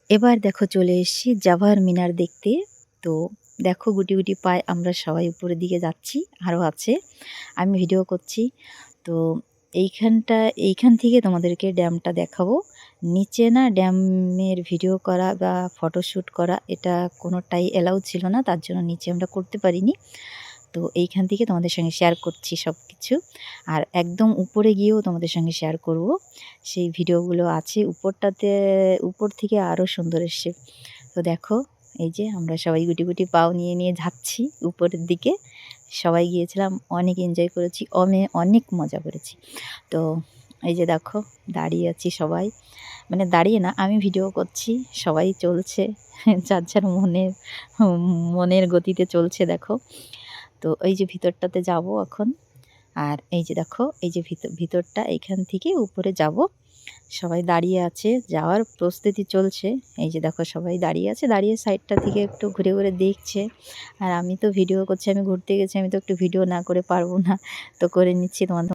এবার দেখো চলে এসেছি জাভার মিনার দেখতে। তো দেখো গুটি গুটি পায়ে আমরা সবাই উপরের দিকে যাচ্ছি, আরও আছে, আমি ভিডিও করছি। তো এইখান থেকে তোমাদেরকে ড্যামটা দেখাবো। নিচে না ড্যামের ভিডিও করা বা ফটোশ্যুট করা এটা কোনোটাই অ্যালাউ ছিল না, তার জন্য নিচে আমরা করতে পারিনি। তো এইখান থেকে তোমাদের সঙ্গে শেয়ার করছি সব কিছু। আর একদম উপরে গিয়েও তোমাদের সঙ্গে শেয়ার করব, সেই ভিডিওগুলো আছে উপরটাতে। উপর থেকে আরও সুন্দর এসছে। তো দেখো এই যে আমরা সবাই গুটি গুটি পাও নিয়ে নিয়ে যাচ্ছি উপরের দিকে। সবাই গিয়েছিলাম, অনেক এনজয় করেছি, অনেক মজা করেছি। তো এই যে দেখো দাঁড়িয়ে আছি সবাই, মানে দাঁড়িয়ে না, আমি ভিডিও করছি, সবাই চলছে যার যার মনের গতিতে চলছে দেখো। তো এই যে ভিতরটাতে যাব এখন। আর এই যে দেখো এই যে ভিতরটা, এইখান থেকে উপরে যাব। সবাই দাঁড়িয়ে আছে, যাওয়ার প্রস্তুতি চলছে। এই যে দেখো সবাই দাঁড়িয়ে আছে, দাঁড়িয়ে সাইডটা থেকে একটু ঘুরে ঘুরে দেখছে। আর আমি তো ভিডিও করছি, আমি ঘুরতে গেছি, আমি তো একটু ভিডিও না করে পারবো না, তো করে নিচ্ছি তোমাদের।